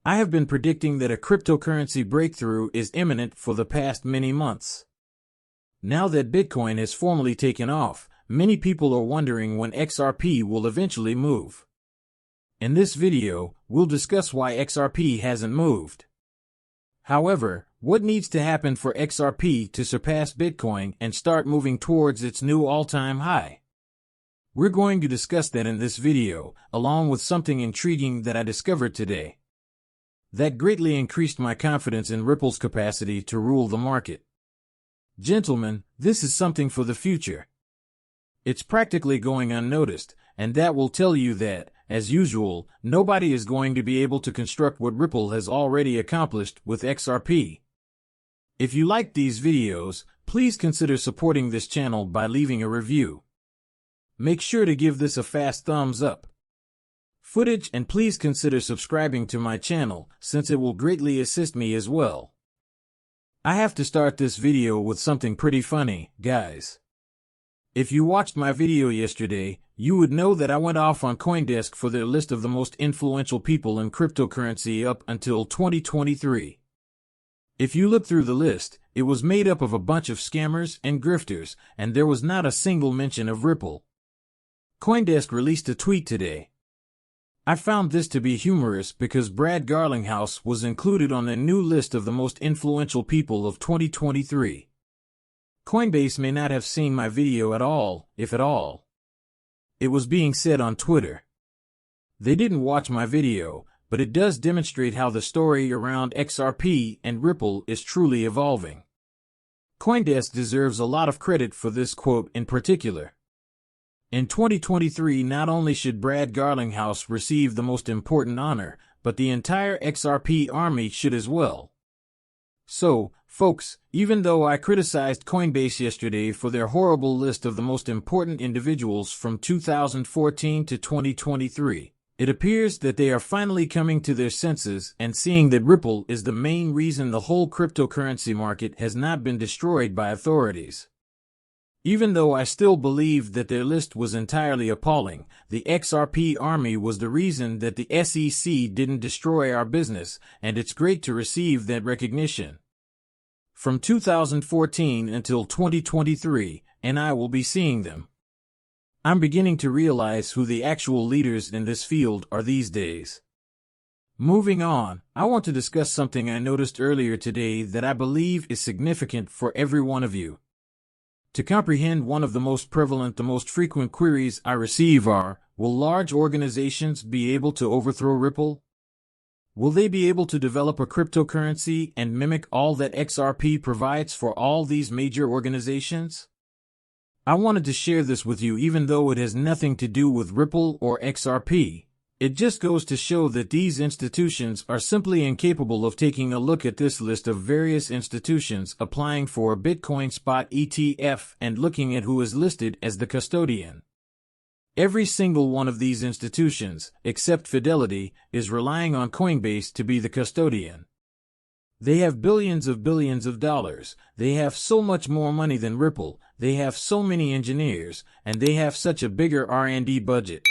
I have been predicting that a cryptocurrency breakthrough is imminent for the past many months. Now that Bitcoin has formally taken off, many people are wondering when XRP will eventually move. In this video, we'll discuss why XRP hasn't moved. However, what needs to happen for XRP to surpass Bitcoin and start moving towards its new all-time high? We're going to discuss that in this video, along with something intriguing that I discovered today. That greatly increased my confidence in Ripple's capacity to rule the market. Gentlemen, this is something for the future. It's practically going unnoticed, and that will tell you that, as usual, nobody is going to be able to construct what Ripple has already accomplished with XRP. If you like these videos, please consider supporting this channel by leaving a review. Make sure to give this a fast thumbs up. Footage, and please consider subscribing to my channel, since it will greatly assist me as well. I have to start this video with something pretty funny, guys. If you watched my video yesterday, you would know that I went off on CoinDesk for their list of the most influential people in cryptocurrency up until 2023. If you look through the list, it was made up of a bunch of scammers and grifters, and there was not a single mention of Ripple. CoinDesk released a tweet today. I found this to be humorous because Brad Garlinghouse was included on the new list of the most influential people of 2023. Coinbase may not have seen my video at all, if at all. It was being said on Twitter. They didn't watch my video, but it does demonstrate how the story around XRP and Ripple is truly evolving. CoinDesk deserves a lot of credit for this quote in particular. In 2023, not only should Brad Garlinghouse receive the most important honor, but the entire XRP army should as well. So, folks, even though I criticized Coinbase yesterday for their horrible list of the most important individuals from 2014 to 2023, it appears that they are finally coming to their senses and seeing that Ripple is the main reason the whole cryptocurrency market has not been destroyed by authorities. Even though I still believed that their list was entirely appalling, the XRP army was the reason that the SEC didn't destroy our business, and it's great to receive that recognition. From 2014 until 2023, and I will be seeing them. I'm beginning to realize who the actual leaders in this field are these days. Moving on, I want to discuss something I noticed earlier today that I believe is significant for every one of you. To comprehend one of the most frequent queries I receive are, will large organizations be able to overthrow Ripple? Will they be able to develop a cryptocurrency and mimic all that XRP provides for all these major organizations? I wanted to share this with you even though it has nothing to do with Ripple or XRP. It just goes to show that these institutions are simply incapable of taking a look at this list of various institutions applying for a Bitcoin spot ETF and looking at who is listed as the custodian. Every single one of these institutions, except Fidelity, is relying on Coinbase to be the custodian. They have billions of dollars, they have so much more money than Ripple, they have so many engineers, and they have such a bigger R&D budget.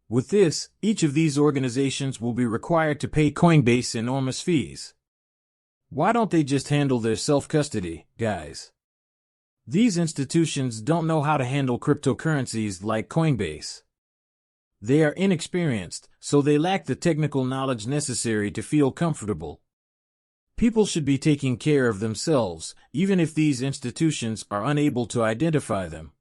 With this, each of these organizations will be required to pay Coinbase enormous fees. Why don't they just handle their self-custody, guys? These institutions don't know how to handle cryptocurrencies like Coinbase. They are inexperienced, so they lack the technical knowledge necessary to feel comfortable. People should be taking care of themselves, even if these institutions are unable to identify them.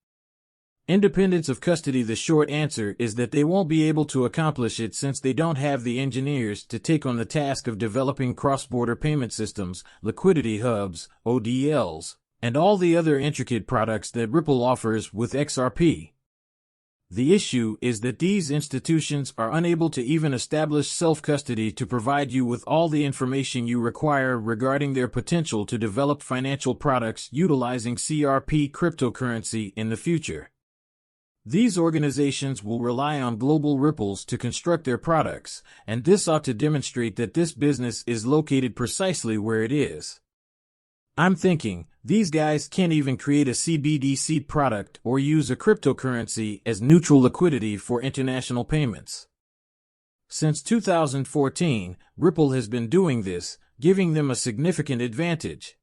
Independence of custody. The short answer is that they won't be able to accomplish it since they don't have the engineers to take on the task of developing cross-border payment systems, liquidity hubs, ODLs, and all the other intricate products that Ripple offers with XRP. The issue is that these institutions are unable to even establish self-custody to provide you with all the information you require regarding their potential to develop financial products utilizing CRP cryptocurrency in the future. These organizations will rely on global ripples to construct their products, and this ought to demonstrate that this business is located precisely where it is. I'm thinking, these guys can't even create a CBDC product or use a cryptocurrency as neutral liquidity for international payments. Since 2014, Ripple has been doing this, giving them a significant advantage.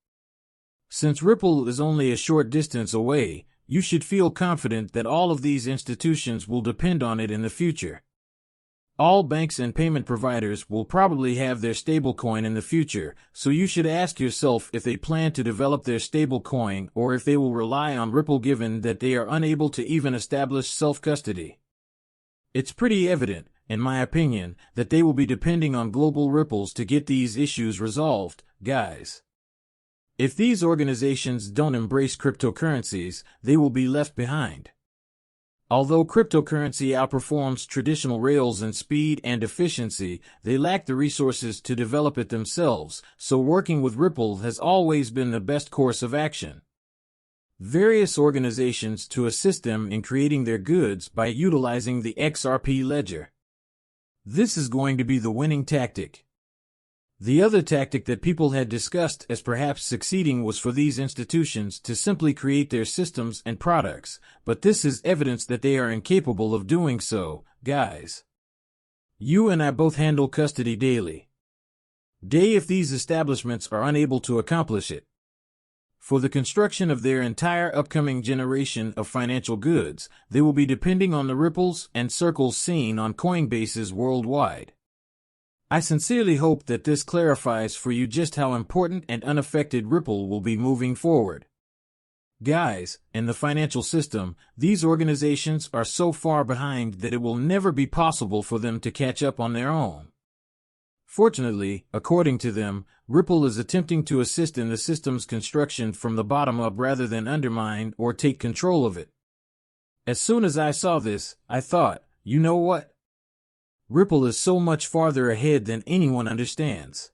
Since Ripple is only a short distance away, you should feel confident that all of these institutions will depend on it in the future. All banks and payment providers will probably have their stablecoin in the future, so you should ask yourself if they plan to develop their stablecoin or if they will rely on Ripple given that they are unable to even establish self-custody. It's pretty evident, in my opinion, that they will be depending on global ripples to get these issues resolved, guys. If these organizations don't embrace cryptocurrencies, they will be left behind. Although cryptocurrency outperforms traditional rails in speed and efficiency, they lack the resources to develop it themselves, so working with Ripple has always been the best course of action. Various organizations to assist them in creating their goods by utilizing the XRP ledger. This is going to be the winning tactic. The other tactic that people had discussed as perhaps succeeding was for these institutions to simply create their systems and products, but this is evidence that they are incapable of doing so, guys. You and I both handle custody daily. If these establishments are unable to accomplish it. For the construction of their entire upcoming generation of financial goods, they will be depending on the ripples and circles seen on Coinbases worldwide. I sincerely hope that this clarifies for you just how important and unaffected Ripple will be moving forward. Guys, in the financial system, these organizations are so far behind that it will never be possible for them to catch up on their own. Fortunately, according to them, Ripple is attempting to assist in the system's construction from the bottom up rather than undermine or take control of it. As soon as I saw this, I thought, you know what? Ripple is so much farther ahead than anyone understands.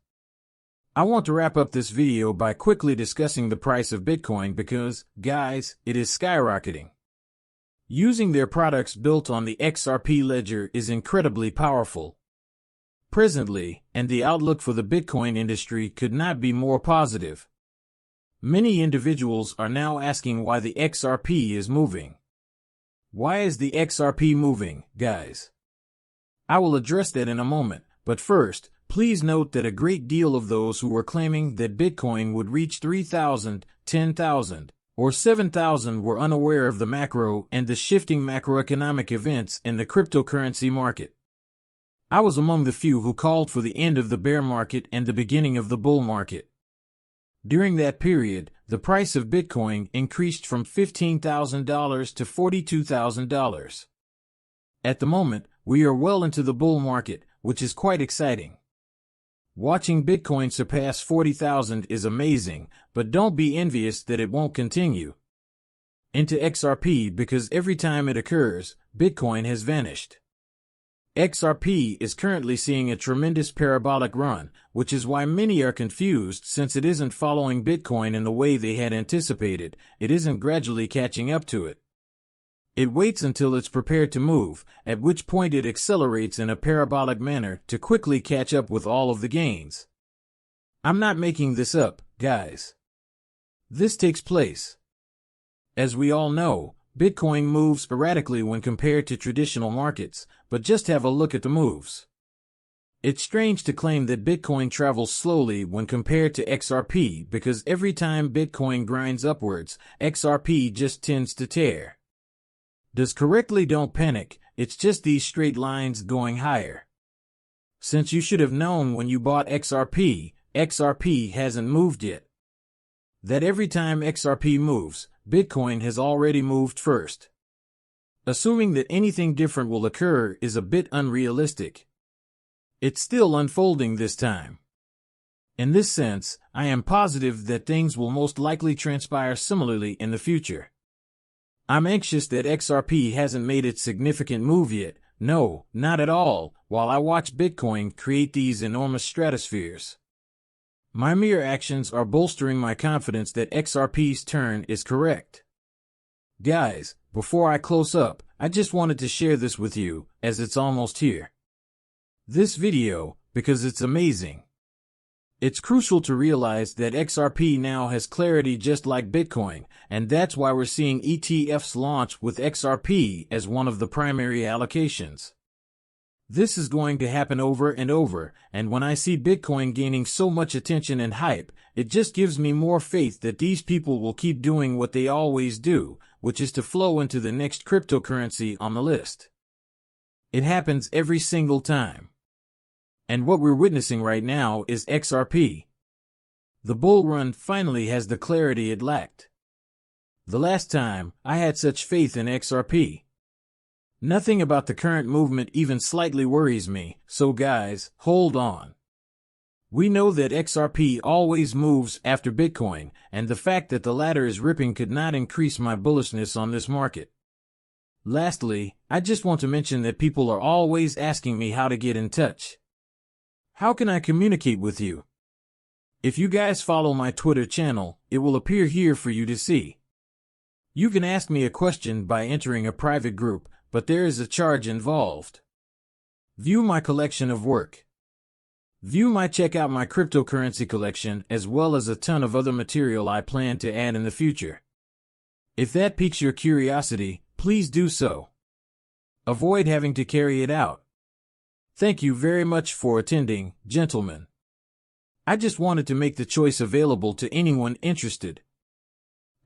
I want to wrap up this video by quickly discussing the price of Bitcoin because, guys, it is skyrocketing. Using their products built on the XRP ledger is incredibly powerful. Presently, and the outlook for the Bitcoin industry could not be more positive. Many individuals are now asking why the XRP is moving. Why is the XRP moving, guys? I will address that in a moment, but first, please note that a great deal of those who were claiming that Bitcoin would reach 3,000, 10,000, or 7,000 were unaware of the macro and the shifting macroeconomic events in the cryptocurrency market. I was among the few who called for the end of the bear market and the beginning of the bull market. During that period, the price of Bitcoin increased from $15,000 to $42,000. At the moment, we are well into the bull market, which is quite exciting. Watching Bitcoin surpass 40,000 is amazing, but don't be envious that it won't continue into XRP because every time it occurs, Bitcoin has vanished. XRP is currently seeing a tremendous parabolic run, which is why many are confused since it isn't following Bitcoin in the way they had anticipated. It isn't gradually catching up to it. It waits until it's prepared to move, at which point it accelerates in a parabolic manner to quickly catch up with all of the gains. I'm not making this up, guys. This takes place. As we all know, Bitcoin moves erratically when compared to traditional markets, but just have a look at the moves. It's strange to claim that Bitcoin travels slowly when compared to XRP because every time Bitcoin grinds upwards, XRP just tends to tear. Does correctly, don't panic, it's just these straight lines going higher. Since you should have known when you bought XRP, XRP hasn't moved yet. That every time XRP moves, Bitcoin has already moved first. Assuming that anything different will occur is a bit unrealistic. It's still unfolding this time. In this sense, I am positive that things will most likely transpire similarly in the future. I'm anxious that XRP hasn't made its significant move yet, no, not at all, while I watch Bitcoin create these enormous stratospheres. My mere actions are bolstering my confidence that XRP's turn is correct. Guys, before I close up, I just wanted to share this with you, as it's almost here. This video, because it's amazing. It's crucial to realize that XRP now has clarity just like Bitcoin, and that's why we're seeing ETFs launch with XRP as one of the primary allocations. This is going to happen over and over, and when I see Bitcoin gaining so much attention and hype, it just gives me more faith that these people will keep doing what they always do, which is to flow into the next cryptocurrency on the list. It happens every single time. And what we're witnessing right now is XRP. The bull run finally has the clarity it lacked. The last time I had such faith in XRP. Nothing about the current movement even slightly worries me, so guys, hold on. We know that XRP always moves after Bitcoin, and the fact that the latter is ripping could not increase my bullishness on this market. Lastly, I just want to mention that people are always asking me how to get in touch. How can I communicate with you? If you guys follow my Twitter channel, it will appear here for you to see. You can ask me a question by entering a private group, but there is a charge involved. View my collection of work. Check out my cryptocurrency collection as well as a ton of other material I plan to add in the future. If that piques your curiosity, please do so. Avoid having to carry it out. Thank you very much for attending, gentlemen. I just wanted to make the choice available to anyone interested.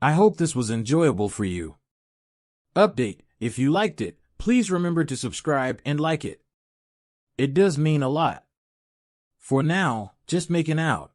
I hope this was enjoyable for you. Update: if you liked it, please remember to subscribe and like it. It does mean a lot. For now, just making out.